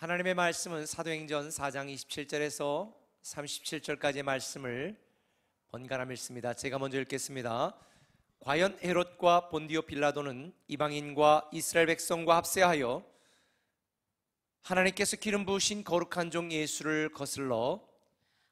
하나님의 말씀은 사도행전 4장 27절에서 37절까지의 말씀을 번갈아 읽습니다. 제가 먼저 읽겠습니다. 과연 헤롯과 본디오 빌라도는 이방인과 이스라엘 백성과 합세하여 하나님께서 기름 부으신 거룩한 종 예수를 거슬러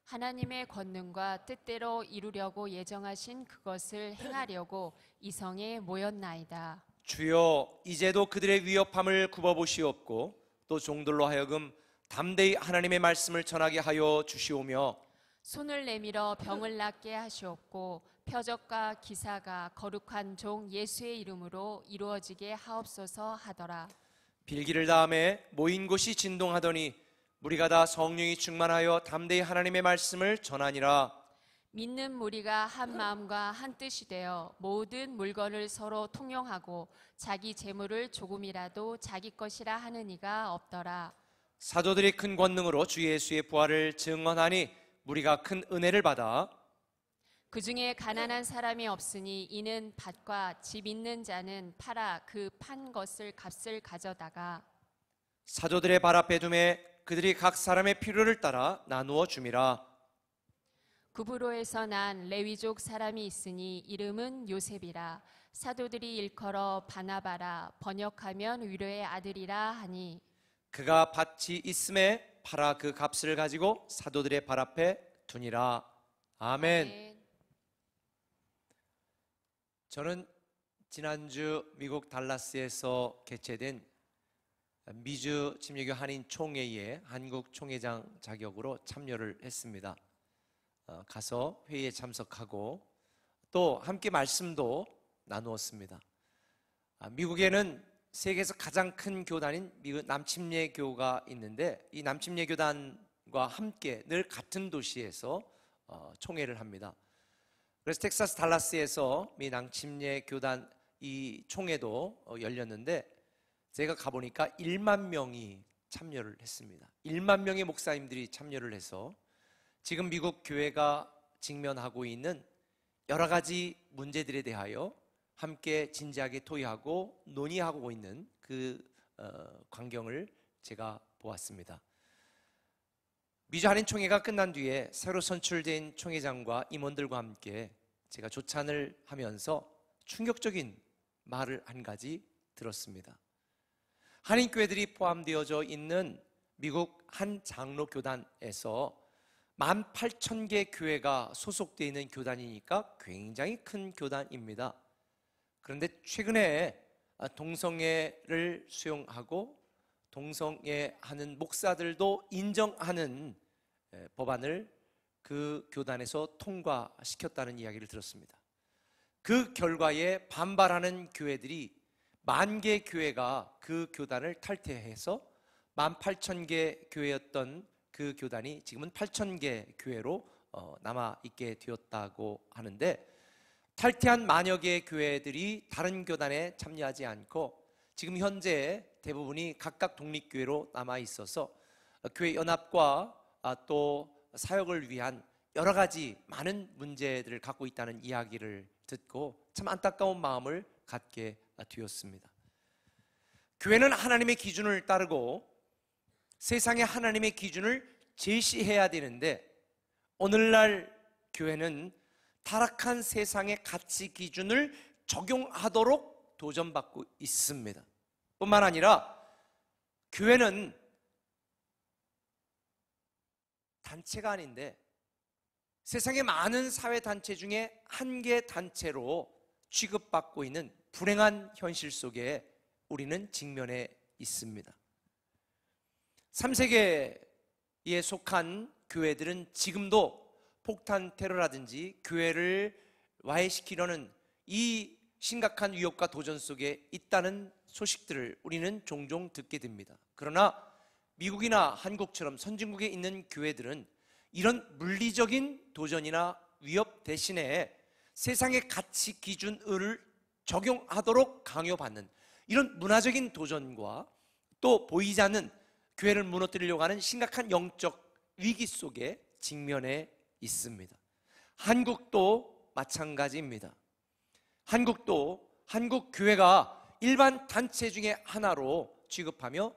하나님의 권능과 뜻대로 이루려고 예정하신 그것을 행하려고 이성에 모였나이다. 주여, 이제도 그들의 위협함을 굽어보시옵고 또 종들로 하여금 담대히 하나님의 말씀을 전하게 하여 주시오며 손을 내밀어 병을 낫게 하시옵고 표적과 기사가 거룩한 종 예수의 이름으로 이루어지게 하옵소서 하더라. 빌기를 다음에 모인 곳이 진동하더니 무리가 다 성령이 충만하여 담대히 하나님의 말씀을 전하니라. 믿는 무리가 한 마음과 한 뜻이 되어 모든 물건을 서로 통용하고 자기 재물을 조금이라도 자기 것이라 하는 이가 없더라. 사도들이 큰 권능으로 주 예수의 부활을 증언하니 무리가 큰 은혜를 받아 그 중에 가난한 사람이 없으니 이는 밭과 집 있는 자는 팔아 그 판 것을 값을 가져다가 사도들의 발 앞에 두매 그들이 각 사람의 필요를 따라 나누어 줌이라. 구브로에서 난 레위족 사람이 있으니 이름은 요셉이라. 사도들이 일컬어 바나바라 번역하면 위로의 아들이라 하니 그가 밭이 있음에 팔아 그 값을 가지고 사도들의 발 앞에 두니라. 아멘. 저는 지난주 미국 달라스에서 개최된 미주 침례교 한인 총회의 한국 총회장 자격으로 참여를 했습니다. 가서 회의에 참석하고 또 함께 말씀도 나누었습니다. 미국에는 세계에서 가장 큰 교단인 미국 남침례교가 있는데 이 남침례교단과 함께 늘 같은 도시에서 총회를 합니다. 그래서 텍사스 달라스에서 미 남침례교단 이 총회도 열렸는데 제가 가보니까 1만 명이 참여를 했습니다. 1만 명의 목사님들이 참여를 해서 지금 미국 교회가 직면하고 있는 여러 가지 문제들에 대하여 함께 진지하게 토의하고 논의하고 있는 그 광경을 제가 보았습니다. 미주 한인 총회가 끝난 뒤에 새로 선출된 총회장과 임원들과 함께 제가 조찬을 하면서 충격적인 말을 한 가지 들었습니다. 한인교회들이 포함되어져 있는 미국 한 장로교단에서 18,000개 교회가 소속되어 있는 교단이니까 굉장히 큰 교단입니다. 그런데 최근에 동성애를 수용하고 동성애하는 목사들도 인정하는 법안을 그 교단에서 통과시켰다는 이야기를 들었습니다. 그 결과에 반발하는 교회들이 10,000개 교회가 그 교단을 탈퇴해서 18,000개 교회였던 그 교단이 지금은 8,000개 교회로 남아있게 되었다고 하는데, 탈퇴한 만여 개의 교회들이 다른 교단에 참여하지 않고 지금 현재 대부분이 각각 독립교회로 남아있어서 교회 연합과 또 사역을 위한 여러 가지 많은 문제들을 갖고 있다는 이야기를 듣고 참 안타까운 마음을 갖게 되었습니다. 교회는 하나님의 기준을 따르고 세상에 하나님의 기준을 제시해야 되는데 오늘날 교회는 타락한 세상의 가치 기준을 적용하도록 도전받고 있습니다. 뿐만 아니라 교회는 단체가 아닌데 세상의 많은 사회단체 중에 한 개 단체로 취급받고 있는 불행한 현실 속에 우리는 직면해 있습니다. 3세계에 속한 교회들은 지금도 폭탄 테러라든지 교회를 와해시키려는 이 심각한 위협과 도전 속에 있다는 소식들을 우리는 종종 듣게 됩니다. 그러나 미국이나 한국처럼 선진국에 있는 교회들은 이런 물리적인 도전이나 위협 대신에 세상의 가치 기준을 적용하도록 강요받는 이런 문화적인 도전과 또 보이지 않는 교회를 무너뜨리려고 하는 심각한 영적 위기 속에 직면해 있습니다. 한국도 마찬가지입니다. 한국도 한국 교회가 일반 단체 중에 하나로 취급하며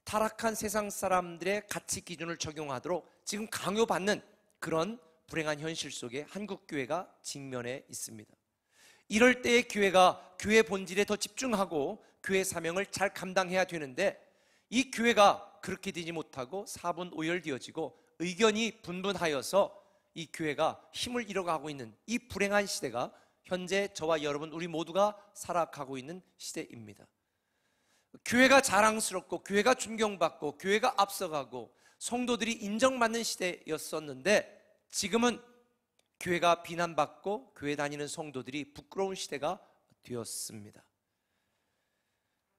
타락한 세상 사람들의 가치 기준을 적용하도록 지금 강요받는 그런 불행한 현실 속에 한국 교회가 직면해 있습니다. 이럴 때에 교회가 교회 본질에 더 집중하고 교회 사명을 잘 감당해야 되는데, 이 교회가 그렇게 되지 못하고 사분오열되어지고 의견이 분분하여서 이 교회가 힘을 잃어가고 있는 이 불행한 시대가 현재 저와 여러분 우리 모두가 살아가고 있는 시대입니다. 교회가 자랑스럽고 교회가 존경받고 교회가 앞서가고 성도들이 인정받는 시대였었는데, 지금은 교회가 비난받고 교회 다니는 성도들이 부끄러운 시대가 되었습니다.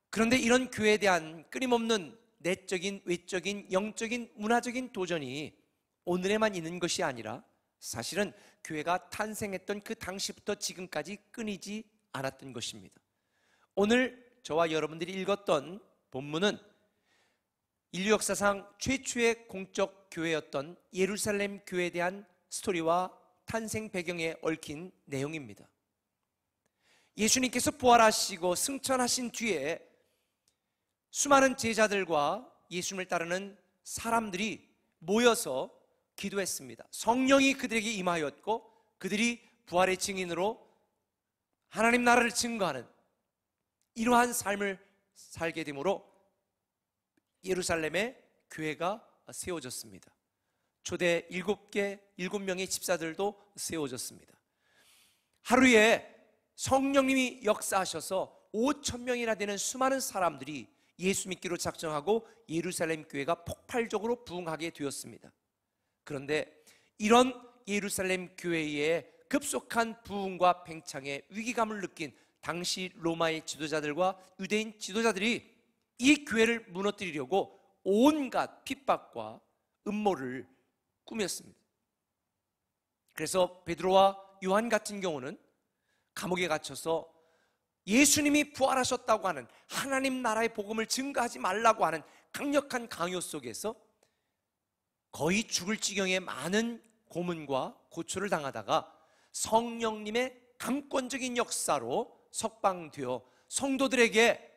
그런데 이런 교회에 대한 끊임없는 내적인, 외적인, 영적인, 문화적인 도전이 오늘에만 있는 것이 아니라 사실은 교회가 탄생했던 그 당시부터 지금까지 끊이지 않았던 것입니다. 오늘 저와 여러분들이 읽었던 본문은 인류 역사상 최초의 공적 교회였던 예루살렘 교회에 대한 스토리와 탄생 배경에 얽힌 내용입니다. 예수님께서 부활하시고 승천하신 뒤에 수많은 제자들과 예수님을 따르는 사람들이 모여서 기도했습니다. 성령이 그들에게 임하였고 그들이 부활의 증인으로 하나님 나라를 증거하는 이러한 삶을 살게 되므로 예루살렘에 교회가 세워졌습니다. 초대 7명의 집사들도 세워졌습니다. 하루에 성령님이 역사하셔서 5,000명이나 되는 수많은 사람들이 예수 믿기로 작정하고 예루살렘 교회가 폭발적으로 부흥하게 되었습니다. 그런데 이런 예루살렘 교회의 급속한 부흥과 팽창에 위기감을 느낀 당시 로마의 지도자들과 유대인 지도자들이 이 교회를 무너뜨리려고 온갖 핍박과 음모를 꾸몄습니다. 그래서 베드로와 요한 같은 경우는 감옥에 갇혀서 예수님이 부활하셨다고 하는 하나님 나라의 복음을 증거하지 말라고 하는 강력한 강요 속에서 거의 죽을 지경에 많은 고문과 고초를 당하다가 성령님의 감권적인 역사로 석방되어 성도들에게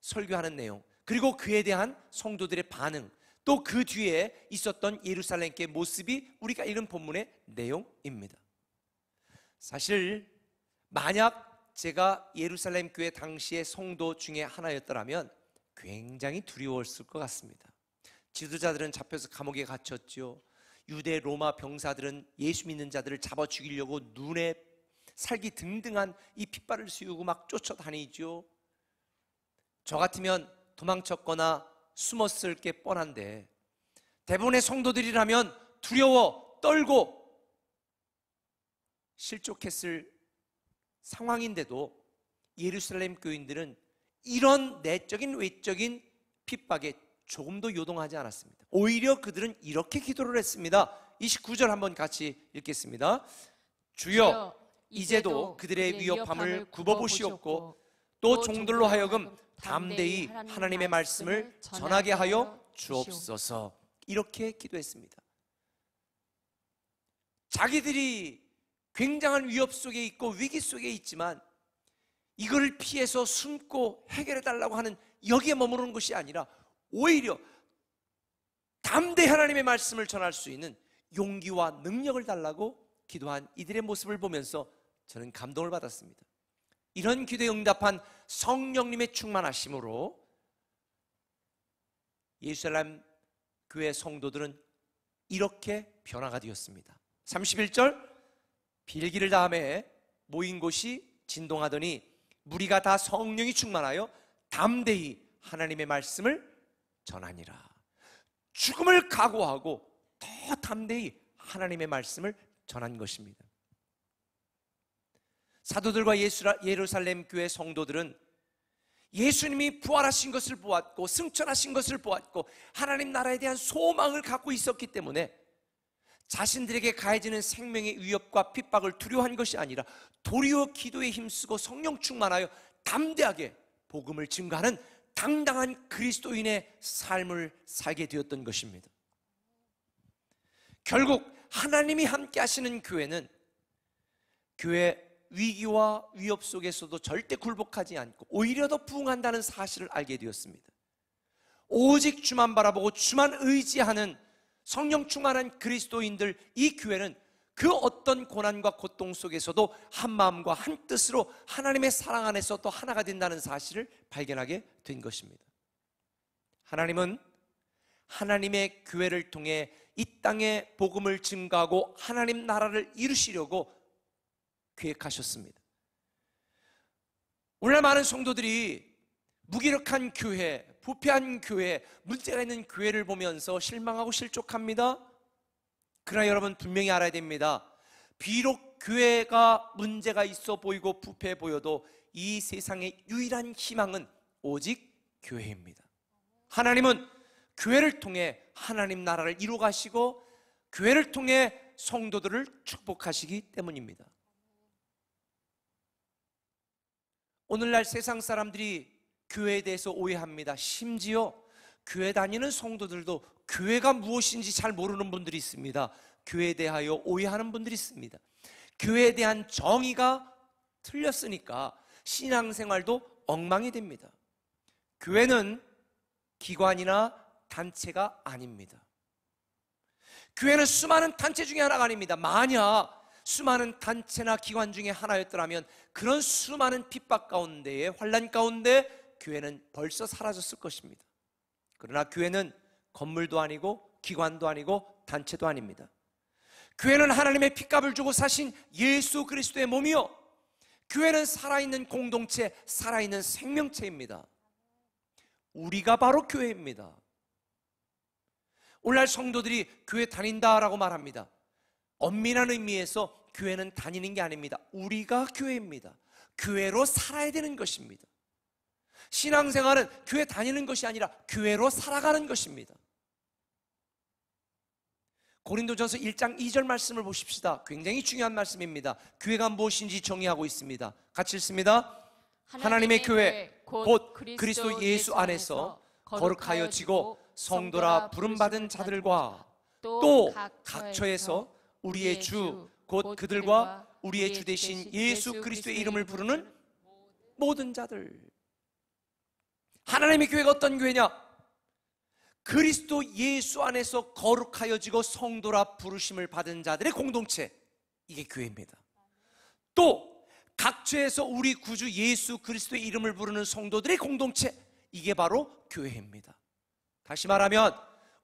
설교하는 내용, 그리고 그에 대한 성도들의 반응, 또 그 뒤에 있었던 예루살렘 교회 모습이 우리가 읽은 본문의 내용입니다. 사실 만약 제가 예루살렘 교회 당시의 성도 중에 하나였더라면 굉장히 두려웠을 것 같습니다. 지도자들은 잡혀서 감옥에 갇혔죠. 유대 로마 병사들은 예수 믿는 자들을 잡아 죽이려고 눈에 살기 등등한 이 핏발을 씌우고 막 쫓아다니죠. 저 같으면 도망쳤거나 숨었을 게 뻔한데 대부분의 성도들이라면 두려워 떨고 실족했을 상황인데도 예루살렘 교인들은 이런 내적인 외적인 핍박에 조금도 요동하지 않았습니다. 오히려 그들은 이렇게 기도를 했습니다. 29절 한번 같이 읽겠습니다. 주여 이제도 그들의 위협함을 굽어보시옵고 또 종들로 하여금 담대히 하나님의 말씀을 전하게 하여 주옵소서. 이렇게 기도했습니다. 자기들이 굉장한 위협 속에 있고 위기 속에 있지만 이걸 피해서 숨고 해결해달라고 하는 여기에 머무르는 것이 아니라 오히려 담대히 하나님의 말씀을 전할 수 있는 용기와 능력을 달라고 기도한 이들의 모습을 보면서 저는 감동을 받았습니다. 이런 기도에 응답한 성령님의 충만하심으로 예루살렘 교회 성도들은 이렇게 변화가 되었습니다. 31절, 빌기를 다음에 모인 곳이 진동하더니 무리가 다 성령이 충만하여 담대히 하나님의 말씀을 전하니라. 죽음을 각오하고 더 담대히 하나님의 말씀을 전한 것입니다. 사도들과 예루살렘 교회 성도들은 예수님이 부활하신 것을 보았고 승천하신 것을 보았고 하나님 나라에 대한 소망을 갖고 있었기 때문에 자신들에게 가해지는 생명의 위협과 핍박을 두려워한 것이 아니라 도리어 기도에 힘쓰고 성령 충만하여 담대하게 복음을 증거하는 당당한 그리스도인의 삶을 살게 되었던 것입니다. 결국 하나님이 함께 하시는 교회는 교회 위기와 위협 속에서도 절대 굴복하지 않고 오히려 더 부흥한다는 사실을 알게 되었습니다. 오직 주만 바라보고 주만 의지하는 성령 충만한 그리스도인들, 이 교회는 그 어떤 고난과 고통 속에서도 한 마음과 한 뜻으로 하나님의 사랑 안에서 또 하나가 된다는 사실을 발견하게 된 것입니다. 하나님은 하나님의 교회를 통해 이 땅에 복음을 증거하고 하나님 나라를 이루시려고 계획하셨습니다. 오늘날 많은 성도들이 무기력한 교회, 부패한 교회, 문제가 있는 교회를 보면서 실망하고 실족합니다. 그러나 여러분 분명히 알아야 됩니다. 비록 교회가 문제가 있어 보이고 부패해 보여도 이 세상의 유일한 희망은 오직 교회입니다. 하나님은 교회를 통해 하나님 나라를 이루어 가시고 교회를 통해 성도들을 축복하시기 때문입니다. 오늘날 세상 사람들이 교회에 대해서 오해합니다. 심지어 교회 다니는 성도들도 교회가 무엇인지 잘 모르는 분들이 있습니다. 교회에 대하여 오해하는 분들이 있습니다. 교회에 대한 정의가 틀렸으니까 신앙생활도 엉망이 됩니다. 교회는 기관이나 단체가 아닙니다. 교회는 수많은 단체 중에 하나가 아닙니다. 만약 수많은 단체나 기관 중에 하나였더라면 그런 수많은 핍박 가운데에, 환난 가운데 교회는 벌써 사라졌을 것입니다. 그러나 교회는 건물도 아니고 기관도 아니고 단체도 아닙니다. 교회는 하나님의 핏값을 주고 사신 예수 그리스도의 몸이요, 교회는 살아있는 공동체, 살아있는 생명체입니다. 우리가 바로 교회입니다. 오늘날 성도들이 교회 다닌다라고 말합니다. 엄밀한 의미에서 교회는 다니는 게 아닙니다. 우리가 교회입니다. 교회로 살아야 되는 것입니다. 신앙생활은 교회 다니는 것이 아니라 교회로 살아가는 것입니다. 고린도전서 1장 2절 말씀을 보십시다. 굉장히 중요한 말씀입니다. 교회가 무엇인지 정의하고 있습니다. 같이 읽습니다. 하나님의 교회 곧 그리스도 예수 안에서 거룩하여지고 성도라 부름받은 자들과 또 각처에서 우리의 주 곧 그들과 우리의 주 되신 예수 그리스도의 이름을 부르는 모든 자들. 하나님의 교회가 어떤 교회냐? 그리스도 예수 안에서 거룩하여지고 성도라 부르심을 받은 자들의 공동체, 이게 교회입니다. 또 각처에서 우리 구주 예수 그리스도의 이름을 부르는 성도들의 공동체, 이게 바로 교회입니다. 다시 말하면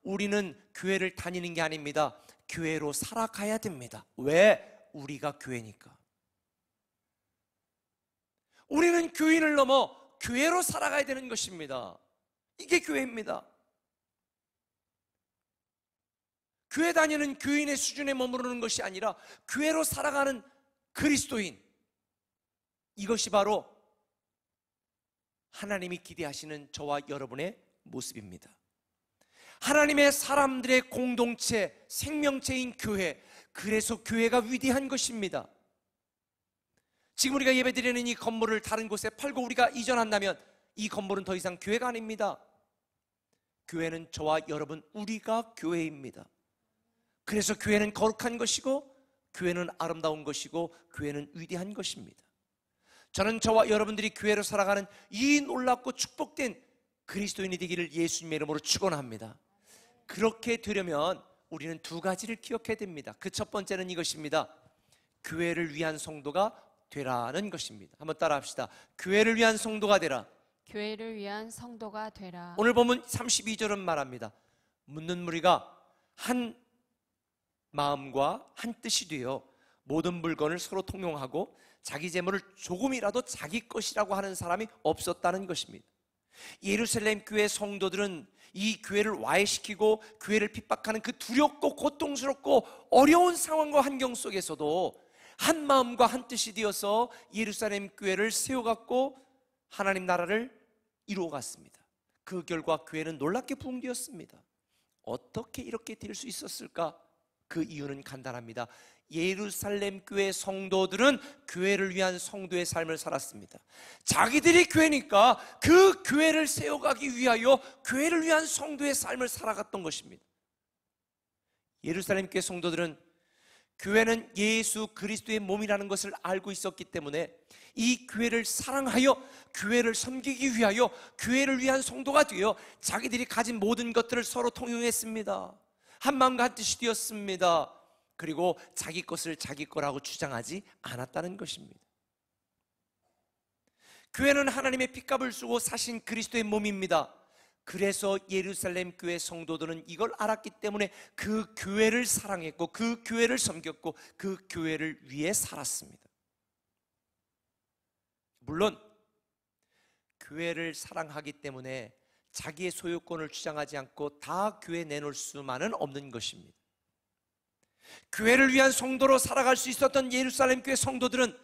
우리는 교회를 다니는 게 아닙니다. 교회로 살아가야 됩니다. 왜? 우리가 교회니까. 우리는 교인을 넘어 교회로 살아가야 되는 것입니다. 이게 교회입니다. 교회 다니는 교인의 수준에 머무르는 것이 아니라 교회로 살아가는 그리스도인, 이것이 바로 하나님이 기대하시는 저와 여러분의 모습입니다. 하나님의 사람들의 공동체, 생명체인 교회, 그래서 교회가 위대한 것입니다. 지금 우리가 예배드리는 이 건물을 다른 곳에 팔고 우리가 이전한다면 이 건물은 더 이상 교회가 아닙니다. 교회는 저와 여러분, 우리가 교회입니다. 그래서 교회는 거룩한 것이고 교회는 아름다운 것이고 교회는 위대한 것입니다. 저는 저와 여러분들이 교회로 살아가는 이 놀랍고 축복된 그리스도인이 되기를 예수님의 이름으로 축원합니다. 그렇게 되려면 우리는 두 가지를 기억해야 됩니다. 그 첫 번째는 이것입니다. 교회를 위한 성도가 되라는 것입니다. 한번 따라 합시다. 교회를 위한 성도가 되라. 교회를 위한 성도가 되라. 오늘 보면 32절은 말합니다. 묻는 무리가 한 마음과 한 뜻이 되어 모든 물건을 서로 통용하고 자기 재물을 조금이라도 자기 것이라고 하는 사람이 없었다는 것입니다. 예루살렘 교회 성도들은 이 교회를 와해시키고 교회를 핍박하는 그 두렵고 고통스럽고 어려운 상황과 환경 속에서도 한 마음과 한 뜻이 되어서 예루살렘 교회를 세워갔고 하나님 나라를 이루어갔습니다. 그 결과 교회는 놀랍게 부흥되었습니다. 어떻게 이렇게 될 수 있었을까? 그 이유는 간단합니다. 예루살렘 교회 성도들은 교회를 위한 성도의 삶을 살았습니다. 자기들이 교회니까 그 교회를 세워가기 위하여 교회를 위한 성도의 삶을 살아갔던 것입니다. 예루살렘 교회 성도들은 교회는 예수 그리스도의 몸이라는 것을 알고 있었기 때문에 이 교회를 사랑하여 교회를 섬기기 위하여 교회를 위한 성도가 되어 자기들이 가진 모든 것들을 서로 통용했습니다. 한 마음과 한 뜻이 되었습니다. 그리고 자기 것을 자기 거라고 주장하지 않았다는 것입니다. 교회는 하나님의 핏값을 쓰고 사신 그리스도의 몸입니다. 그래서 예루살렘 교회 성도들은 이걸 알았기 때문에 그 교회를 사랑했고 그 교회를 섬겼고 그 교회를 위해 살았습니다. 물론 교회를 사랑하기 때문에 자기의 소유권을 주장하지 않고 다 교회에 내놓을 수만은 없는 것입니다. 교회를 위한 성도로 살아갈 수 있었던 예루살렘 교회 성도들은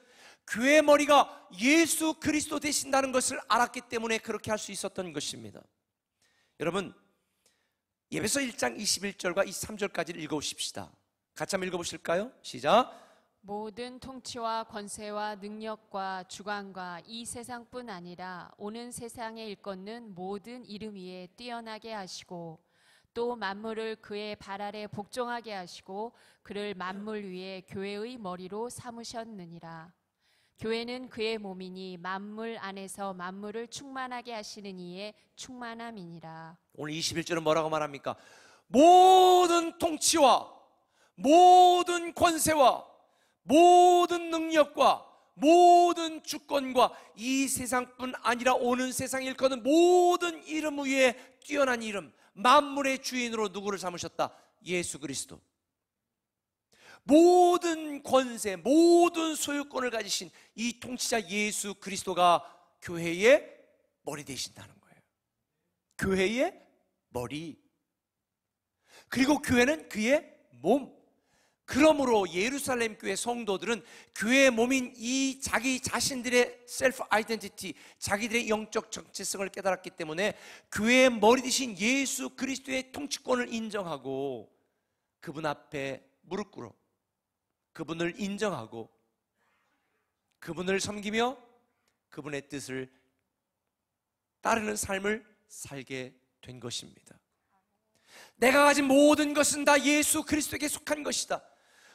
교회의 머리가 예수 그리스도 되신다는 것을 알았기 때문에 그렇게 할 수 있었던 것입니다. 여러분, 에베소 1장 21절과 23절까지를 읽어보십시다. 같이 한번 읽어보실까요? 시작. 모든 통치와 권세와 능력과 주관과 이 세상뿐 아니라 오는 세상에 일컫는 모든 이름 위에 뛰어나게 하시고 또 만물을 그의 발 아래 복종하게 하시고 그를 만물 위에 교회의 머리로 삼으셨느니라. 교회는 그의 몸이니 만물 안에서 만물을 충만하게 하시는 이의 충만함이니라. 오늘 21절은 뭐라고 말합니까? 모든 통치와 모든 권세와 모든 능력과 모든 주권과 이 세상뿐 아니라 오는 세상에 일컫는 모든 이름 위에 뛰어난 이름, 만물의 주인으로 누구를 삼으셨다? 예수 그리스도. 모든 권세, 모든 소유권을 가지신 이 통치자 예수 그리스도가 교회의 머리 되신다는 거예요. 교회의 머리. 그리고 교회는 그의 몸. 그러므로 예루살렘 교회 성도들은 교회의 몸인 이 자기 자신들의 셀프 아이덴티티, 자기들의 영적 정체성을 깨달았기 때문에 교회의 머리 되신 예수 그리스도의 통치권을 인정하고 그분 앞에 무릎 꿇어 그분을 인정하고 그분을 섬기며 그분의 뜻을 따르는 삶을 살게 된 것입니다. 내가 가진 모든 것은 다 예수 그리스도에게 속한 것이다.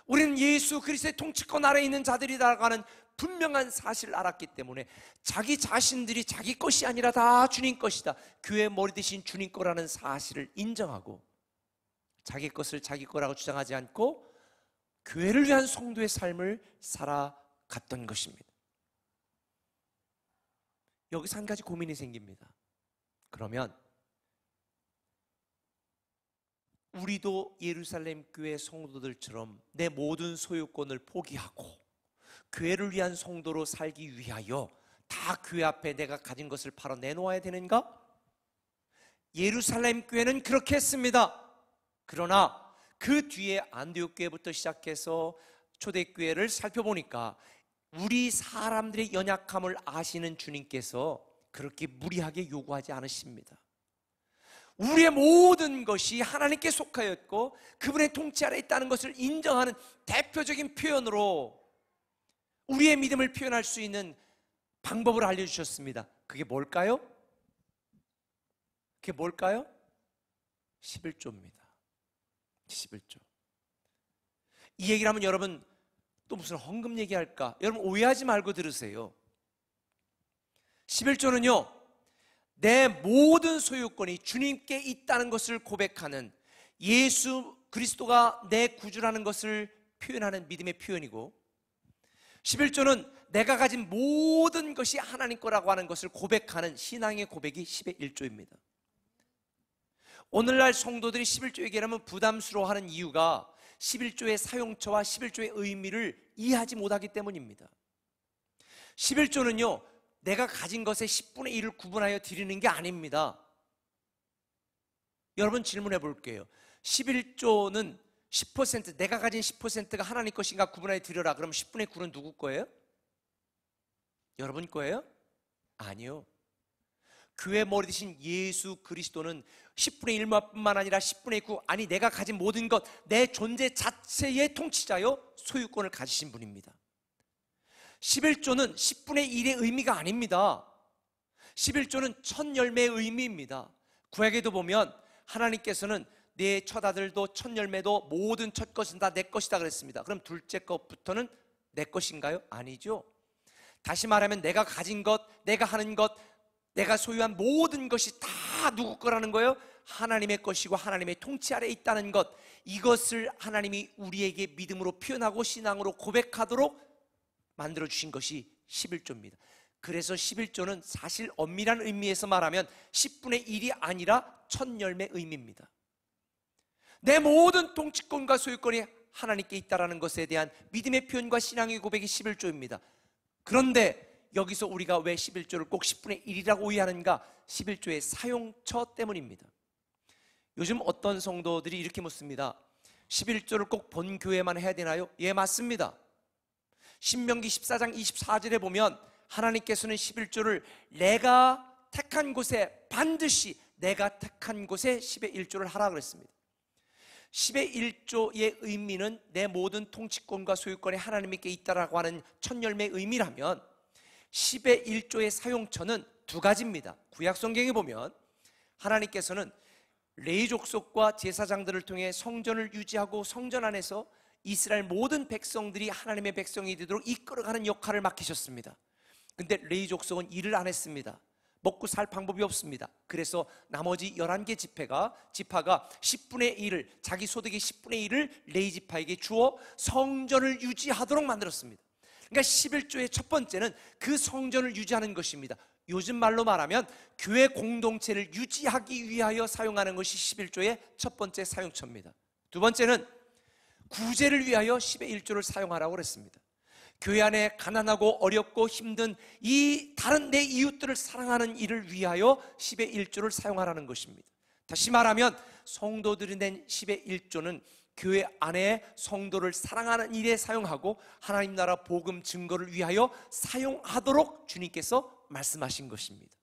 우리는 예수 그리스도의 통치권 아래에 있는 자들이라고 하는 분명한 사실을 알았기 때문에 자기 자신들이 자기 것이 아니라 다 주님 것이다. 교회의 머리 대신 주님 거라는 사실을 인정하고 자기 것을 자기 거라고 주장하지 않고 교회를 위한 성도의 삶을 살아갔던 것입니다. 여기서 한 가지 고민이 생깁니다. 그러면 우리도 예루살렘 교회 성도들처럼 내 모든 소유권을 포기하고 교회를 위한 성도로 살기 위하여 다 교회 앞에 내가 가진 것을 팔아 내놓아야 되는가? 예루살렘 교회는 그렇게 했습니다. 그러나 그 뒤에 안디옥 교회부터 시작해서 초대교회를 살펴보니까 우리 사람들의 연약함을 아시는 주님께서 그렇게 무리하게 요구하지 않으십니다. 우리의 모든 것이 하나님께 속하였고 그분의 통치 아래 있다는 것을 인정하는 대표적인 표현으로 우리의 믿음을 표현할 수 있는 방법을 알려주셨습니다. 그게 뭘까요? 그게 뭘까요? 11조입니다. 11조. 이 얘기를 하면 여러분 또 무슨 헌금 얘기할까? 여러분 오해하지 말고 들으세요. 11조는요 내 모든 소유권이 주님께 있다는 것을 고백하는 예수 그리스도가 내 구주라는 것을 표현하는 믿음의 표현이고 11조는 내가 가진 모든 것이 하나님 거라고 하는 것을 고백하는 신앙의 고백이 11조입니다. 오늘날 성도들이 11조 얘기하면 부담스러워하는 이유가 11조의 사용처와 11조의 의미를 이해하지 못하기 때문입니다. 11조는요 내가 가진 것의 10분의 1을 구분하여 드리는 게 아닙니다. 여러분 질문해 볼게요. 11조는 10% 내가 가진 10%가 하나님 것인가 구분하여 드려라. 그럼 10분의 9는 누구 거예요? 여러분 거예요? 아니요. 교회 머리 대신 예수 그리스도는 10분의 1뿐만 아니라 10분의 9 아니 내가 가진 모든 것 내 존재 자체의 통치자요 소유권을 가지신 분입니다. 11조는 10분의 1의 의미가 아닙니다. 11조는 첫 열매의 의미입니다. 구약에도 보면 하나님께서는 내 첫 아들도 첫 열매도 모든 첫 것은 다 내 것이다 그랬습니다. 그럼 둘째 것부터는 내 것인가요? 아니죠. 다시 말하면 내가 가진 것, 내가 하는 것, 내가 소유한 모든 것이 다 누구 거라는 거예요? 하나님의 것이고 하나님의 통치 아래에 있다는 것, 이것을 하나님이 우리에게 믿음으로 표현하고 신앙으로 고백하도록 만들어주신 것이 11조입니다. 그래서 11조는 사실 엄밀한 의미에서 말하면 10분의 1이 아니라 첫 열매 의미입니다. 내 모든 통치권과 소유권이 하나님께 있다는 것에 대한 믿음의 표현과 신앙의 고백이 11조입니다. 그런데 여기서 우리가 왜 11조를 꼭 10분의 1이라고 오해하는가? 11조의 사용처 때문입니다. 요즘 어떤 성도들이 이렇게 묻습니다. 11조를 꼭 본교회만 해야 되나요? 예, 맞습니다. 신명기 14장 24절에 보면 하나님께서는 11조를 내가 택한 곳에 반드시 내가 택한 곳에 10의 1조를 하라 그랬습니다. 10의 1조의 의미는 내 모든 통치권과 소유권이 하나님께 있다라고 하는 첫 열매의 의미라면 10의 1조의 사용처는 두 가지입니다. 구약 성경에 보면 하나님께서는 레위 족속과 제사장들을 통해 성전을 유지하고 성전 안에서 이스라엘 모든 백성들이 하나님의 백성이 되도록 이끌어가는 역할을 맡기셨습니다. 근데 레위 족속은 일을 안 했습니다. 먹고 살 방법이 없습니다. 그래서 나머지 11개 지파가 10분의 1을, 자기 소득의 10분의 1을 레위 지파에게 주어 성전을 유지하도록 만들었습니다. 그러니까 11조의 첫 번째는 그 성전을 유지하는 것입니다. 요즘 말로 말하면 교회 공동체를 유지하기 위하여 사용하는 것이 11조의 첫 번째 사용처입니다. 두 번째는 구제를 위하여 10의 1조를 사용하라고 그랬습니다. 교회 안에 가난하고 어렵고 힘든 이 다른 내 이웃들을 사랑하는 일을 위하여 10의 1조를 사용하라는 것입니다. 다시 말하면 성도들이 낸 10의 1조는 교회 안에 성도를 사랑하는 일에 사용하고 하나님 나라 복음 증거를 위하여 사용하도록 주님께서 말씀하신 것입니다.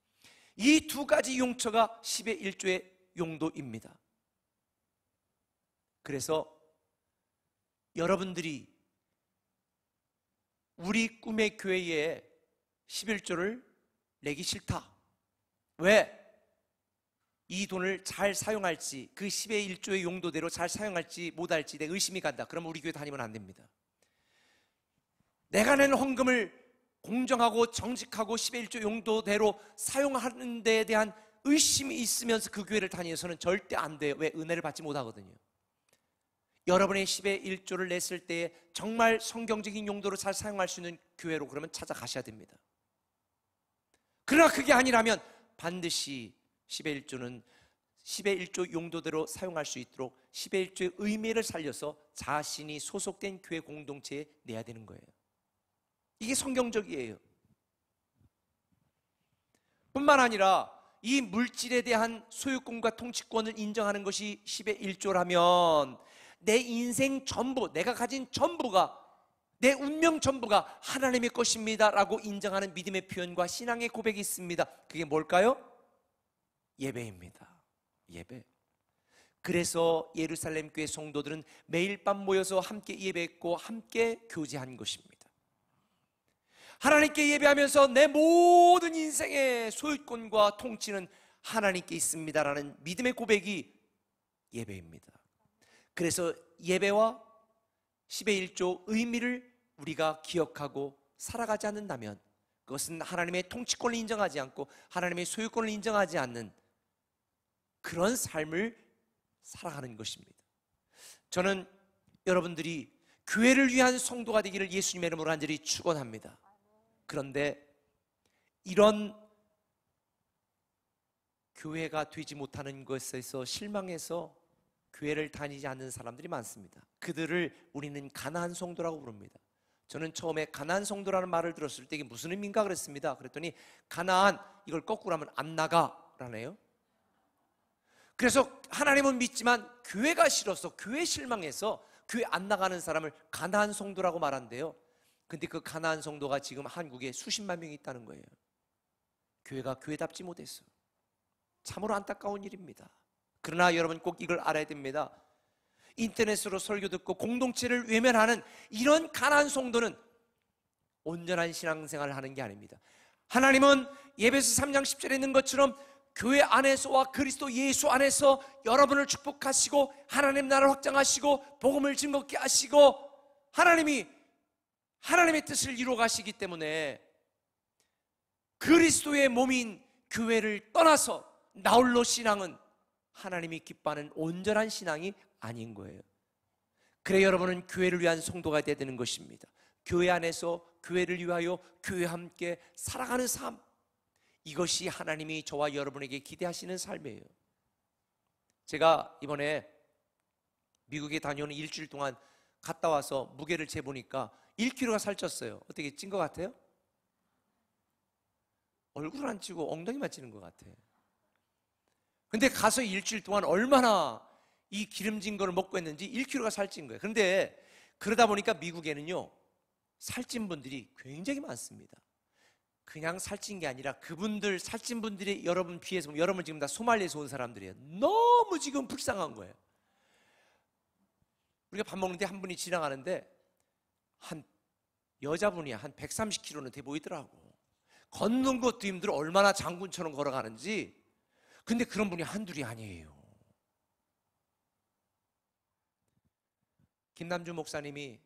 이 두 가지 용처가 10의 1조의 용도입니다. 그래서 여러분들이 우리 꿈의 교회에 11조를 내기 싫다. 왜? 이 돈을 잘 사용할지, 그 10의 1조의 용도대로 잘 사용할지 못할지 내 의심이 간다. 그럼 우리 교회 다니면 안 됩니다. 내가 낸 헌금을 공정하고 정직하고 10의 1조 용도대로 사용하는 데에 대한 의심이 있으면서 그 교회를 다니면서는 절대 안 돼요. 왜? 은혜를 받지 못하거든요. 여러분의 10의 1조를 냈을 때 정말 성경적인 용도로 잘 사용할 수 있는 교회로 그러면 찾아가셔야 됩니다. 그러나 그게 아니라면 반드시 10의 1조는 10의 1조 용도대로 사용할 수 있도록 10의 1조의 의미를 살려서 자신이 소속된 교회 공동체에 내야 되는 거예요. 이게 성경적이에요. 뿐만 아니라 이 물질에 대한 소유권과 통치권을 인정하는 것이 10의 1조라면 내 인생 전부, 내가 가진 전부가, 내 운명 전부가 하나님의 것입니다 라고 인정하는 믿음의 표현과 신앙의 고백이 있습니다. 그게 뭘까요? 예배입니다. 예배. 그래서 예루살렘 교회 성도들은 매일 밤 모여서 함께 예배했고 함께 교제한 것입니다. 하나님께 예배하면서 내 모든 인생의 소유권과 통치는 하나님께 있습니다라는 믿음의 고백이 예배입니다. 그래서 예배와 10의 1조 의미를 우리가 기억하고 살아가지 않는다면 그것은 하나님의 통치권을 인정하지 않고 하나님의 소유권을 인정하지 않는 그런 삶을 살아가는 것입니다. 저는 여러분들이 교회를 위한 성도가 되기를 예수님의 이름으로 간절히 축원합니다. 그런데 이런 교회가 되지 못하는 것에서 실망해서 교회를 다니지 않는 사람들이 많습니다. 그들을 우리는 가나안 성도라고 부릅니다. 저는 처음에 가나안 성도라는 말을 들었을 때 이게 무슨 의미인가 그랬습니다. 그랬더니 가나안, 이걸 거꾸로 하면 안 나가라네요. 그래서 하나님은 믿지만 교회가 싫어서, 교회 실망해서 교회 안 나가는 사람을 가나안 성도라고 말한대요. 근데 그 가나안 성도가 지금 한국에 수십만 명이 있다는 거예요. 교회가 교회답지 못했어. 참으로 안타까운 일입니다. 그러나 여러분 꼭 이걸 알아야 됩니다. 인터넷으로 설교 듣고 공동체를 외면하는 이런 가나안 성도는 온전한 신앙생활을 하는 게 아닙니다. 하나님은 예배서 3장 10절에 있는 것처럼 교회 안에서와 그리스도 예수 안에서 여러분을 축복하시고 하나님 나라를 확장하시고 복음을 증거케 하시고 하나님의 뜻을 이루어 가시기 때문에 그리스도의 몸인 교회를 떠나서 나홀로 신앙은 하나님이 기뻐하는 온전한 신앙이 아닌 거예요. 그래 여러분은 교회를 위한 성도가 되어야 되는 것입니다. 교회 안에서 교회를 위하여 교회와 함께 살아가는 삶, 이것이 하나님이 저와 여러분에게 기대하시는 삶이에요. 제가 이번에 미국에 다녀오는 일주일 동안 갔다 와서 무게를 재보니까 1kg가 살쪘어요. 어떻게 찐 것 같아요? 얼굴은 안 찌고 엉덩이만 찌는 것 같아요. 근데 가서 일주일 동안 얼마나 이 기름진 거를 먹고 했는지 1kg가 살찐 거예요. 그런데 그러다 보니까 미국에는요, 살찐 분들이 굉장히 많습니다. 그냥 살찐 게 아니라 그분들, 살찐 분들이 여러분 비해서 보면 여러분 지금 다 소말리에서 온 사람들이에요. 너무 지금 불쌍한 거예요. 우리가 밥 먹는데 한 분이 지나가는데 한 여자분이 한 130kg는 돼 보이더라고. 걷는 것도 힘들어. 얼마나 장군처럼 걸어가는지. 근데 그런 분이 한둘이 아니에요. 김남주 목사님이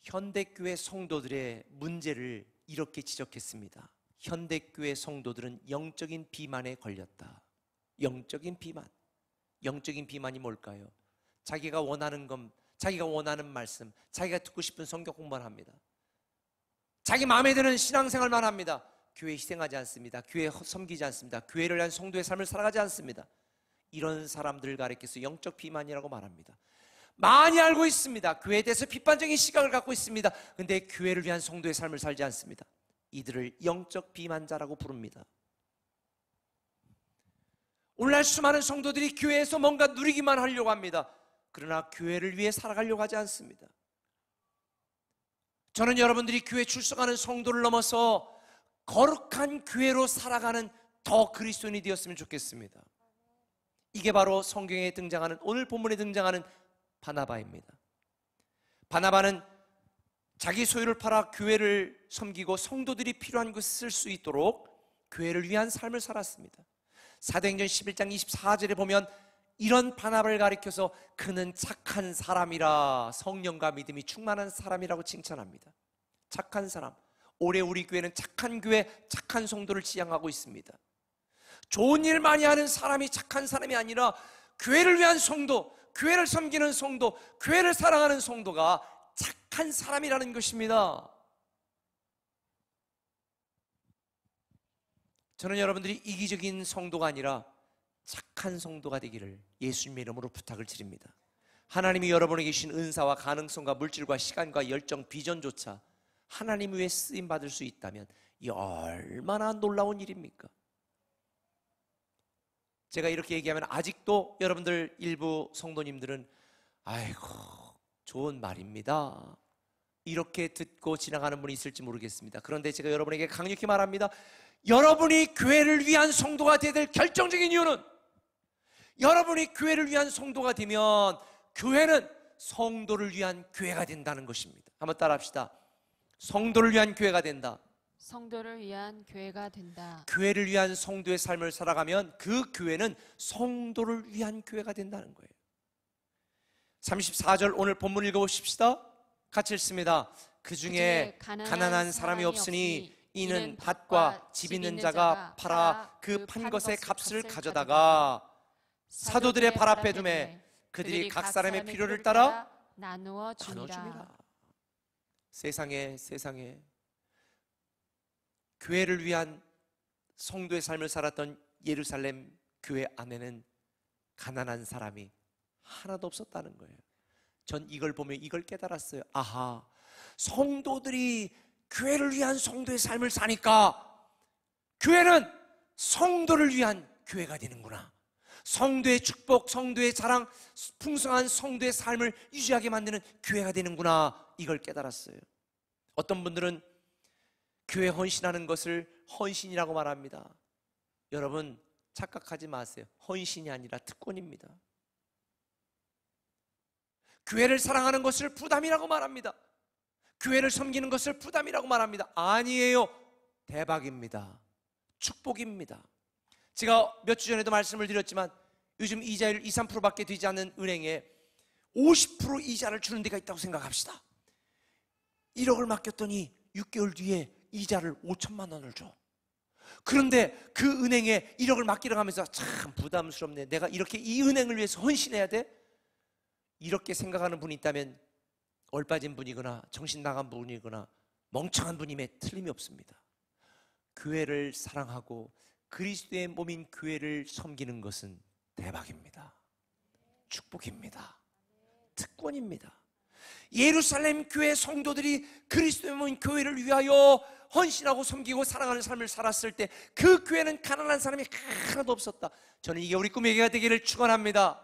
현대교회 성도들의 문제를 이렇게 지적했습니다. 현대교회 성도들은 영적인 비만에 걸렸다. 영적인 비만. 영적인 비만이 뭘까요? 자기가 원하는 것, 자기가 원하는 말씀, 자기가 듣고 싶은 성경 공부만 합니다. 자기 마음에 드는 신앙생활만 합니다. 교회 희생하지 않습니다. 교회 섬기지 않습니다. 교회를 위한 성도의 삶을 살아가지 않습니다. 이런 사람들을 가리켜서 영적 비만이라고 말합니다. 많이 알고 있습니다. 교회에 대해서 비판적인 시각을 갖고 있습니다. 그런데 교회를 위한 성도의 삶을 살지 않습니다. 이들을 영적 비만자라고 부릅니다. 오늘날 수많은 성도들이 교회에서 뭔가 누리기만 하려고 합니다. 그러나 교회를 위해 살아가려고 하지 않습니다. 저는 여러분들이 교회 출석하는 성도를 넘어서 거룩한 교회로 살아가는 더 그리스도인이 되었으면 좋겠습니다. 이게 바로 성경에 등장하는, 오늘 본문에 등장하는 바나바입니다. 바나바는 자기 소유를 팔아 교회를 섬기고 성도들이 필요한 것을 쓸 수 있도록 교회를 위한 삶을 살았습니다. 사도행전 11장 24절에 보면 이런 바나바를 가리켜서 그는 착한 사람이라, 성령과 믿음이 충만한 사람이라고 칭찬합니다. 착한 사람. 올해 우리 교회는 착한 교회, 착한 성도를 지향하고 있습니다. 좋은 일 많이 하는 사람이 착한 사람이 아니라 교회를 위한 성도, 교회를 섬기는 성도, 교회를 사랑하는 성도가 착한 사람이라는 것입니다. 저는 여러분들이 이기적인 성도가 아니라 착한 성도가 되기를 예수님의 이름으로 부탁을 드립니다. 하나님이 여러분에게 주신 은사와 가능성과 물질과 시간과 열정, 비전조차 하나님 위해 쓰임받을 수 있다면 이 얼마나 놀라운 일입니까? 제가 이렇게 얘기하면 아직도 여러분들 일부 성도님들은 아이고 좋은 말입니다, 이렇게 듣고 지나가는 분이 있을지 모르겠습니다. 그런데 제가 여러분에게 강력히 말합니다. 여러분이 교회를 위한 성도가 되어야 될 결정적인 이유는, 여러분이 교회를 위한 성도가 되면 교회는 성도를 위한 교회가 된다는 것입니다. 한번 따라합시다. 성도를 위한 교회가 된다. 성도를 위한 교회가 된다. 교회를 위한 성도의 삶을 살아가면 그 교회는 성도를 위한 교회가 된다는 거예요. 34절 오늘 본문 읽어보십시다. 같이 읽습니다. 그 중에 가난한 사람이 없으니 이는 밭과 집 있는 자가 팔아 그 판 것의 값을 가져다가 사도들의 발 앞에 두매 그들이 각 사람의 필요를 따라 나누어 줍니다. 세상에 교회를 위한 성도의 삶을 살았던 예루살렘 교회 안에는 가난한 사람이 하나도 없었다는 거예요. 전 이걸 보면 이걸 깨달았어요. 아하, 성도들이 교회를 위한 성도의 삶을 사니까 교회는 성도를 위한 교회가 되는구나. 성도의 축복, 성도의 자랑, 풍성한 성도의 삶을 유지하게 만드는 교회가 되는구나. 이걸 깨달았어요. 어떤 분들은 교회 헌신하는 것을 헌신이라고 말합니다. 여러분 착각하지 마세요. 헌신이 아니라 특권입니다. 교회를 사랑하는 것을 부담이라고 말합니다. 교회를 섬기는 것을 부담이라고 말합니다. 아니에요. 대박입니다. 축복입니다. 제가 몇 주 전에도 말씀을 드렸지만 요즘 이자율 2, 3%밖에 되지 않는 은행에 50% 이자를 주는 데가 있다고 생각합시다. 1억을 맡겼더니 6개월 뒤에 이자를 5천만 원을 줘. 그런데 그 은행에 1억을 맡기러 가면서 참 부담스럽네, 내가 이렇게 이 은행을 위해서 헌신해야 돼? 이렇게 생각하는 분이 있다면 얼빠진 분이거나 정신 나간 분이거나 멍청한 분임에 틀림이 없습니다. 교회를 사랑하고 그리스도의 몸인 교회를 섬기는 것은 대박입니다. 축복입니다. 특권입니다. 예루살렘 교회 성도들이 그리스도의 몸인 교회를 위하여 헌신하고 섬기고 사랑하는 삶을 살았을 때 그 교회는 가난한 사람이 하나도 없었다. 저는 이게 우리 꿈의 교회가 되기를 축원합니다.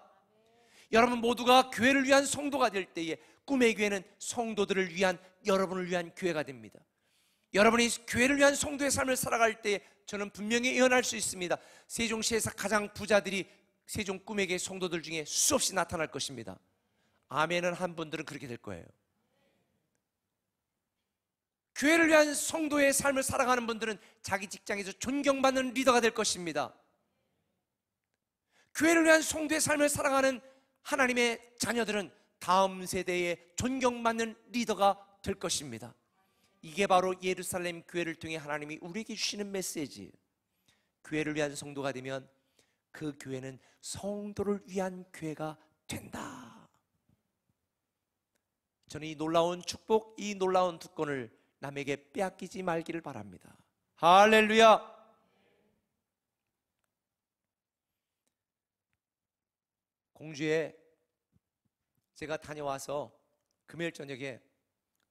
여러분 모두가 교회를 위한 성도가 될 때에 꿈의 교회는 성도들을 위한, 여러분을 위한 교회가 됩니다. 여러분이 교회를 위한 성도의 삶을 살아갈 때 저는 분명히 예언할 수 있습니다. 세종시에서 가장 부자들이 세종 꿈의 교회 성도들 중에 수없이 나타날 것입니다. 아멘은 한 분들은 그렇게 될 거예요. 교회를 위한 성도의 삶을 살아가는 분들은 자기 직장에서 존경받는 리더가 될 것입니다. 교회를 위한 성도의 삶을 살아가는 하나님의 자녀들은 다음 세대에 존경받는 리더가 될 것입니다. 이게 바로 예루살렘 교회를 통해 하나님이 우리에게 주시는 메시지예요. 교회를 위한 성도가 되면 그 교회는 성도를 위한 교회가 된다. 저는 이 놀라운 축복, 이 놀라운 특권을 남에게 빼앗기지 말기를 바랍니다. 할렐루야. 공주에 제가 다녀와서 금요일 저녁에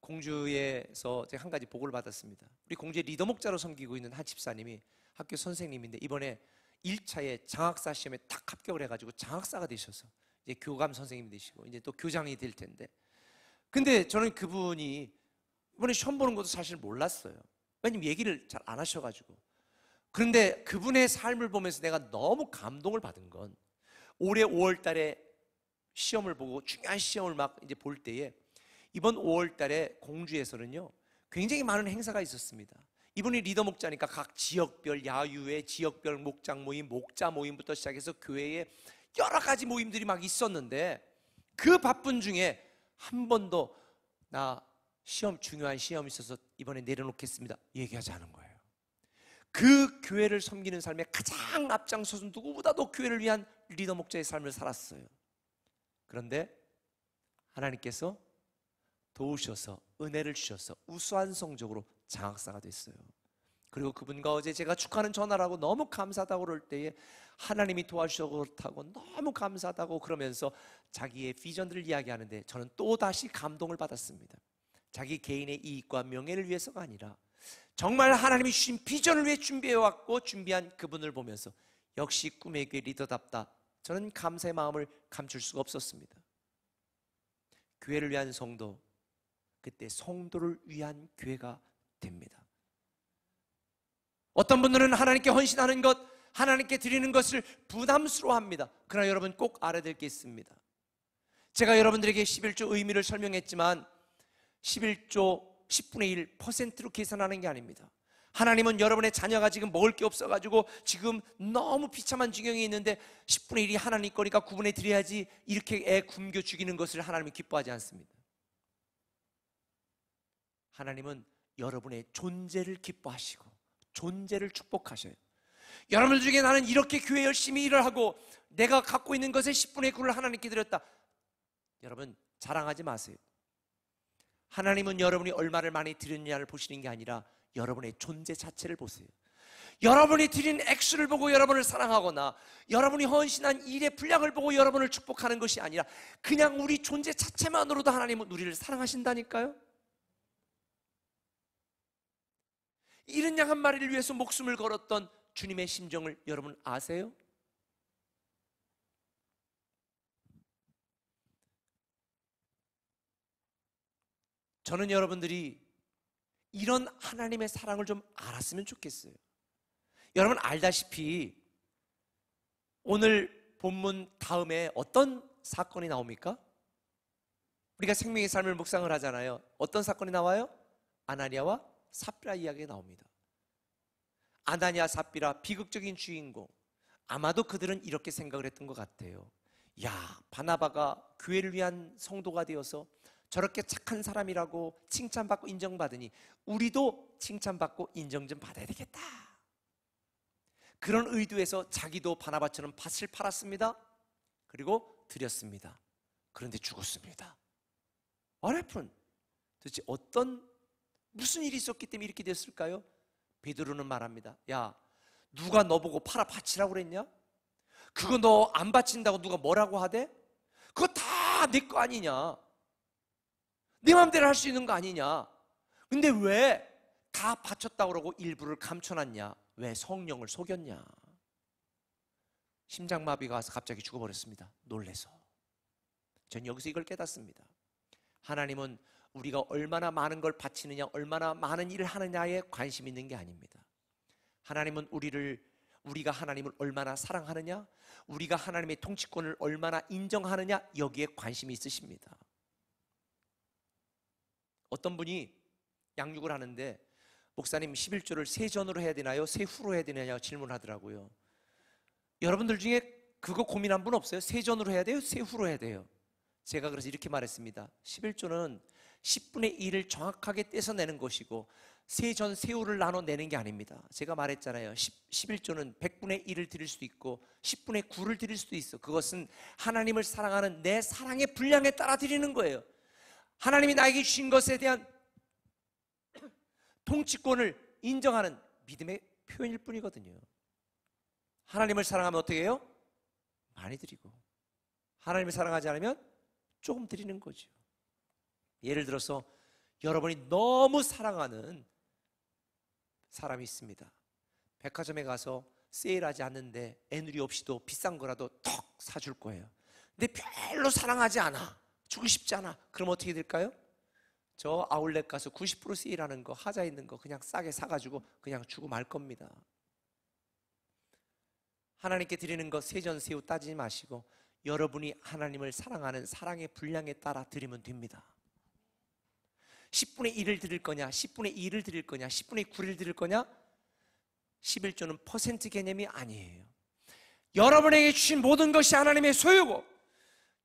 공주에서 제가 한 가지 보고를 받았습니다. 우리 공주의 리더 목자로 섬기고 있는 한 집사님이 학교 선생님인데 이번에 1차에 장학사 시험에 딱 합격을 해가지고 장학사가 되셔서 이제 교감 선생님이 되시고 이제 또 교장이 될 텐데, 근데 저는 그분이 이번에 시험 보는 것도 사실 몰랐어요. 왜냐면 얘기를 잘 안 하셔가지고. 그런데 그분의 삶을 보면서 내가 너무 감동을 받은 건 올해 5월 달에 시험을 보고 중요한 시험을 막 이제 볼 때에 이번 5월 달에 공주에서는요 굉장히 많은 행사가 있었습니다. 이분이 리더 목자니까 각 지역별 야유회, 지역별 목장 모임, 목자 모임부터 시작해서 교회에 여러 가지 모임들이 막 있었는데 그 바쁜 중에 한 번도 나 시험, 중요한 시험이 있어서 이번에 내려놓겠습니다 얘기하지 않은 거예요. 그 교회를 섬기는 삶에 가장 앞장서서 누구보다도 교회를 위한 리더 목자의 삶을 살았어요. 그런데 하나님께서 도우셔서 은혜를 주셔서 우수한 성적으로 장학사가 됐어요. 그리고 그분과 어제 제가 축하하는 전화를 하고 너무 감사하다고 그럴 때에 하나님이 도와주셔서 그렇다고 너무 감사하다고 그러면서 자기의 비전들을 이야기하는데 저는 또다시 감동을 받았습니다. 자기 개인의 이익과 명예를 위해서가 아니라 정말 하나님이 주신 비전을 위해 준비해왔고 준비한 그분을 보면서 역시 꿈의 교회 리더답다. 저는 감사의 마음을 감출 수가 없었습니다. 교회를 위한 성도, 그때 성도를 위한 교회가 됩니다. 어떤 분들은 하나님께 헌신하는 것, 하나님께 드리는 것을 부담스러워합니다. 그러나 여러분 꼭 알아야 될 게 있습니다. 제가 여러분들에게 11조 의미를 설명했지만 11조 10분의 1%로 계산하는 게 아닙니다. 하나님은 여러분의 자녀가 지금 먹을 게 없어가지고 지금 너무 비참한 지경에 있는데 10분의 1이 하나님 거니까 9분의 드려야지 이렇게 애 굶겨 죽이는 것을 하나님은 기뻐하지 않습니다. 하나님은 여러분의 존재를 기뻐하시고 존재를 축복하셔요. 여러분들 중에 나는 이렇게 교회 열심히 일을 하고 내가 갖고 있는 것의 10분의 9를 하나님께 드렸다. 여러분 자랑하지 마세요. 하나님은 여러분이 얼마를 많이 드렸냐를 보시는 게 아니라 여러분의 존재 자체를 보세요. 여러분이 드린 액수를 보고 여러분을 사랑하거나 여러분이 헌신한 일의 분량을 보고 여러분을 축복하는 것이 아니라 그냥 우리 존재 자체만으로도 하나님은 우리를 사랑하신다니까요. 이른 양 한 마리를 위해서 목숨을 걸었던 주님의 심정을 여러분 아세요? 저는 여러분들이 이런 하나님의 사랑을 좀 알았으면 좋겠어요. 여러분 알다시피 오늘 본문 다음에 어떤 사건이 나옵니까? 우리가 생명의 삶을 묵상을 하잖아요. 어떤 사건이 나와요? 아나니아와 삽비라 이야기가 나옵니다. 아나니아 삽비라 비극적인 주인공, 아마도 그들은 이렇게 생각을 했던 것 같아요. 야, 바나바가 교회를 위한 성도가 되어서 저렇게 착한 사람이라고 칭찬받고 인정받으니 우리도 칭찬받고 인정 좀 받아야 되겠다. 그런 의도에서 자기도 바나바처럼 밭을 팔았습니다. 그리고 드렸습니다. 그런데 죽었습니다. What happened? 도대체 무슨 일이 있었기 때문에 이렇게 됐을까요? 베드로는 말합니다. 야, 누가 너보고 팔아 바치라고 그랬냐? 그거 너 안 바친다고 누가 뭐라고 하대? 그거 다 내 거 아니냐? 내 마음대로 할 수 있는 거 아니냐? 근데 왜 다 바쳤다고 그러고 일부를 감춰놨냐? 왜 성령을 속였냐? 심장마비가 와서 갑자기 죽어버렸습니다. 놀래서. 전 여기서 이걸 깨닫습니다. 하나님은 우리가 얼마나 많은 걸 바치느냐, 얼마나 많은 일을 하느냐에 관심 있는 게 아닙니다. 하나님은 우리가 하나님을 얼마나 사랑하느냐, 우리가 하나님의 통치권을 얼마나 인정하느냐, 여기에 관심이 있으십니다. 어떤 분이 양육을 하는데 목사님 11조를 세전으로 해야 되나요? 세후로 해야 되느냐 질문하더라고요. 여러분들 중에 그거 고민한 분 없어요? 세전으로 해야 돼요? 세후로 해야 돼요? 제가 그래서 이렇게 말했습니다. 11조는 10분의 1을 정확하게 떼서내는 것이고 세전 세후를 나눠내는 게 아닙니다. 제가 말했잖아요. 11조는 100분의 1을 드릴 수도 있고 10분의 9를 드릴 수도 있어. 그것은 하나님을 사랑하는 내 사랑의 분량에 따라 드리는 거예요. 하나님이 나에게 주신 것에 대한 통치권을 인정하는 믿음의 표현일 뿐이거든요. 하나님을 사랑하면 어떻게 해요? 많이 드리고, 하나님을 사랑하지 않으면 조금 드리는 거죠. 예를 들어서 여러분이 너무 사랑하는 사람이 있습니다. 백화점에 가서 세일하지 않는데 애누리 없이도 비싼 거라도 턱 사줄 거예요. 근데 별로 사랑하지 않아, 주고 싶지 않아. 그럼 어떻게 될까요? 저 아울렛 가서 90% 세일하는 거, 하자 있는 거 그냥 싸게 사가지고 그냥 주고 말 겁니다. 하나님께 드리는 거 세전 세후 따지지 마시고 여러분이 하나님을 사랑하는 사랑의 분량에 따라 드리면 됩니다. 10분의 1을 드릴 거냐, 10분의 2를 드릴 거냐, 10분의 9를 드릴 거냐? 11조는 퍼센트 개념이 아니에요. 여러분에게 주신 모든 것이 하나님의 소유고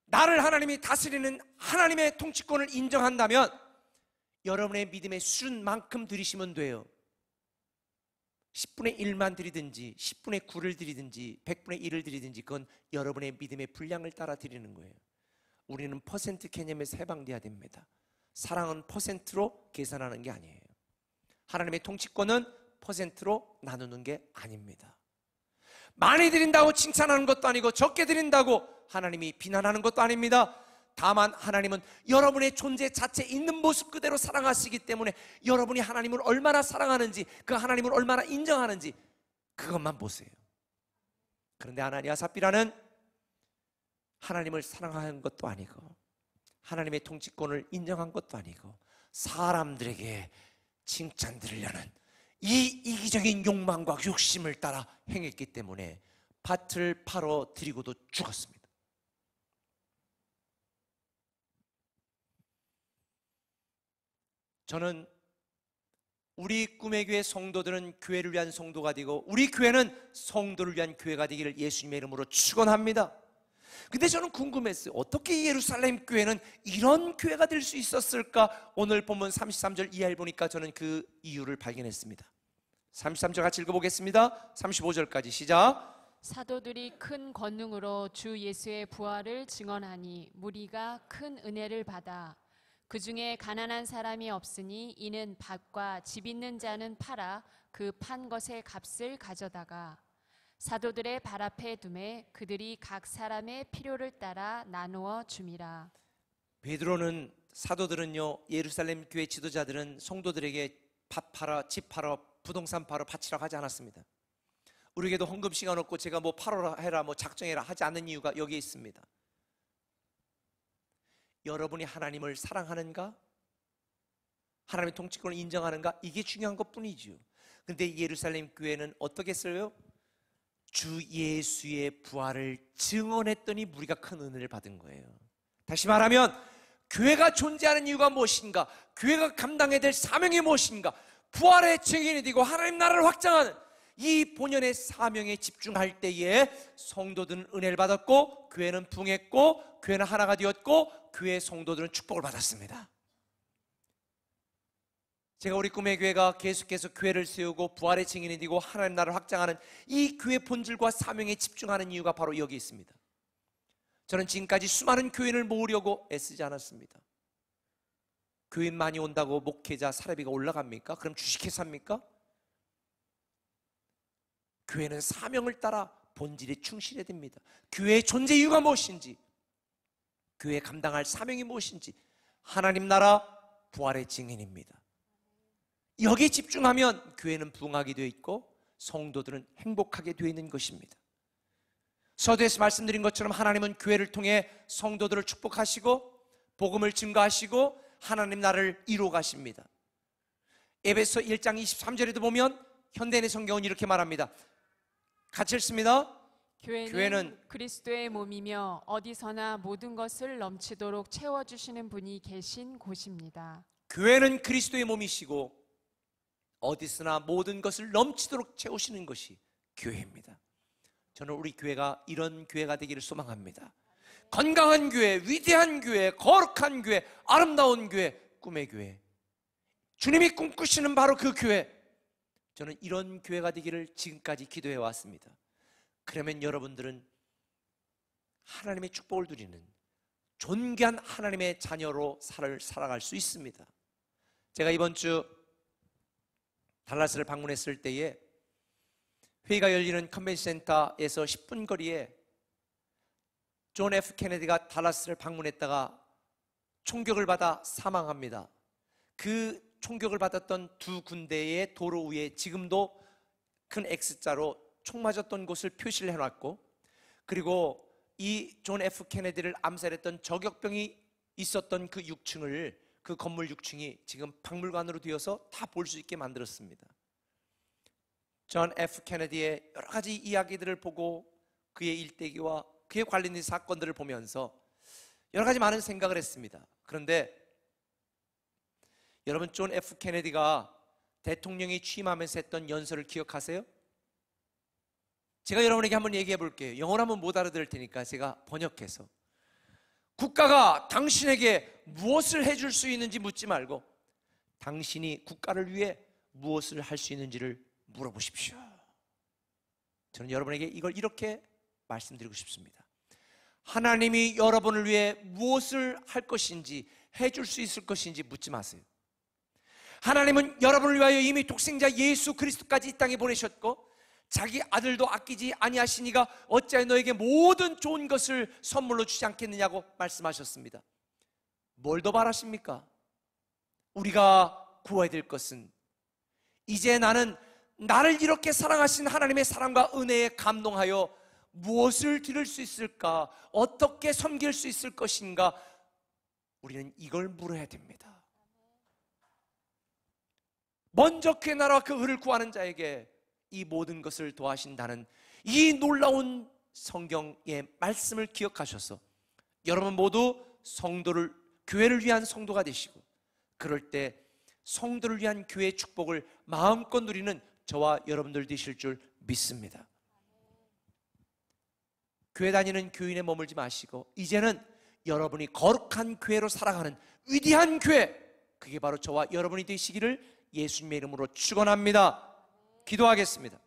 나를 하나님이 다스리는 하나님의 통치권을 인정한다면 여러분의 믿음의 수준만큼 드리시면 돼요. 10분의 1만 드리든지 10분의 9를 드리든지 100분의 1을 드리든지 그건 여러분의 믿음의 분량을 따라 드리는 거예요. 우리는 퍼센트 개념에서 해방돼야 됩니다. 사랑은 퍼센트로 계산하는 게 아니에요. 하나님의 통치권은 퍼센트로 나누는 게 아닙니다. 많이 드린다고 칭찬하는 것도 아니고 적게 드린다고 하나님이 비난하는 것도 아닙니다. 다만 하나님은 여러분의 존재 자체 있는 모습 그대로 사랑하시기 때문에 여러분이 하나님을 얼마나 사랑하는지, 그 하나님을 얼마나 인정하는지 그것만 보세요. 그런데 아나니아 삽비라는 하나님을 사랑한 것도 아니고 하나님의 통치권을 인정한 것도 아니고 사람들에게 칭찬 들으려는 이 이기적인 욕망과 욕심을 따라 행했기 때문에 밭을 팔아 드리고도 죽었습니다. 저는 우리 꿈의 교회 성도들은 교회를 위한 성도가 되고 우리 교회는 성도를 위한 교회가 되기를 예수님의 이름으로 축원합니다. 근데 저는 궁금했어요. 어떻게 예루살렘 교회는 이런 교회가 될 수 있었을까? 오늘 본문 33절 이하를 보니까 저는 그 이유를 발견했습니다. 33절 같이 읽어보겠습니다. 35절까지 시작. 사도들이 큰 권능으로 주 예수의 부활을 증언하니 무리가 큰 은혜를 받아 그 중에 가난한 사람이 없으니 이는 밭과 집 있는 자는 팔아 그 판 것의 값을 가져다가 사도들의 발 앞에 두매 그들이 각 사람의 필요를 따라 나누어 줌이라. 베드로는 사도들은요, 예루살렘 교회 지도자들은 성도들에게 밭 팔아, 집 팔아, 부동산 팔아 바치라고 하지 않았습니다. 우리에게도 헌금 시간 없고 제가 뭐 팔아라 해라 뭐 작정해라 하지 않는 이유가 여기에 있습니다. 여러분이 하나님을 사랑하는가? 하나님의 통치권을 인정하는가? 이게 중요한 것뿐이죠. 근데 예루살렘 교회는 어떻게 했어요? 주 예수의 부활을 증언했더니 무리가 큰 은혜를 받은 거예요. 다시 말하면 교회가 존재하는 이유가 무엇인가? 교회가 감당해야 될 사명이 무엇인가? 부활의 증인이 되고 하나님 나라를 확장하는 이 본연의 사명에 집중할 때에 성도들은 은혜를 받았고, 교회는 부흥했고, 교회는 하나가 되었고, 교회 성도들은 축복을 받았습니다. 제가 우리 꿈의 교회가 계속해서 교회를 세우고 부활의 증인이 되고 하나님 나라를 확장하는 이 교회 본질과 사명에 집중하는 이유가 바로 여기 있습니다. 저는 지금까지 수많은 교인을 모으려고 애쓰지 않았습니다. 교인 많이 온다고 목회자 사례비가 올라갑니까? 그럼 주식회사 합니까? 교회는 사명을 따라 본질에 충실해야 됩니다. 교회의 존재 이유가 무엇인지, 교회 감당할 사명이 무엇인지, 하나님 나라 부활의 증인입니다. 여기에 집중하면 교회는 부흥하게 되어 있고 성도들은 행복하게 되어 있는 것입니다. 서두에서 말씀드린 것처럼 하나님은 교회를 통해 성도들을 축복하시고 복음을 증거하시고 하나님 나라를 이루어 가십니다. 에베소 1장 23절에도 보면 현대인의 성경은 이렇게 말합니다. 같이 읽습니다. 교회는 그리스도의 몸이며 어디서나 모든 것을 넘치도록 채워주시는 분이 계신 곳입니다. 교회는 그리스도의 몸이시고 어디서나 모든 것을 넘치도록 채우시는 것이 교회입니다. 저는 우리 교회가 이런 교회가 되기를 소망합니다. 건강한 교회, 위대한 교회, 거룩한 교회, 아름다운 교회, 꿈의 교회, 주님이 꿈꾸시는 바로 그 교회, 저는 이런 교회가 되기를 지금까지 기도해 왔습니다. 그러면 여러분들은 하나님의 축복을 누리는 존귀한 하나님의 자녀로 살아갈 수 있습니다. 제가 이번 주 달라스를 방문했을 때에 회의가 열리는 컨벤션 센터에서 10분 거리에 존 F 케네디가 달라스를 방문했다가 총격을 받아 사망합니다. 그 총격을 받았던 두 군데의 도로 위에 지금도 큰 X자로 총 맞았던 곳을 표시를 해놨고, 그리고 이 존 F 케네디를 암살했던 저격병이 있었던 그 6층을, 그 건물 6층이 지금 박물관으로 되어서 다 볼 수 있게 만들었습니다. 존 F 케네디의 여러 가지 이야기들을 보고 그의 일대기와 그에 관련된 사건들을 보면서 여러 가지 많은 생각을 했습니다. 그런데 여러분, 존 F 케네디가 대통령이 취임하면서 했던 연설을 기억하세요? 제가 여러분에게 한번 얘기해 볼게요. 영어로 하면 못 알아들을 테니까 제가 번역해서, 국가가 당신에게 무엇을 해줄 수 있는지 묻지 말고 당신이 국가를 위해 무엇을 할 수 있는지를 물어보십시오. 저는 여러분에게 이걸 이렇게 말씀드리고 싶습니다. 하나님이 여러분을 위해 무엇을 할 것인지, 해줄 수 있을 것인지 묻지 마세요. 하나님은 여러분을 위하여 이미 독생자 예수 그리스도까지 이 땅에 보내셨고 자기 아들도 아끼지 아니하시니가 어찌하여 너에게 모든 좋은 것을 선물로 주지 않겠느냐고 말씀하셨습니다. 뭘 더 바라십니까? 우리가 구해야 될 것은, 이제 나는 나를 이렇게 사랑하신 하나님의 사랑과 은혜에 감동하여 무엇을 드릴 수 있을까? 어떻게 섬길 수 있을 것인가? 우리는 이걸 물어야 됩니다. 먼저 그의 나라와 그 의를 구하는 자에게 이 모든 것을 도와신다는 이 놀라운 성경의 말씀을 기억하셔서 여러분 모두 성도를, 교회를 위한 성도가 되시고, 그럴 때 성도를 위한 교회의 축복을 마음껏 누리는 저와 여러분들 되실 줄 믿습니다. 교회 다니는 교인에 머물지 마시고 이제는 여러분이 거룩한 교회로 살아가는 위대한 교회, 그게 바로 저와 여러분이 되시기를 예수님의 이름으로 축원합니다. 기도하겠습니다.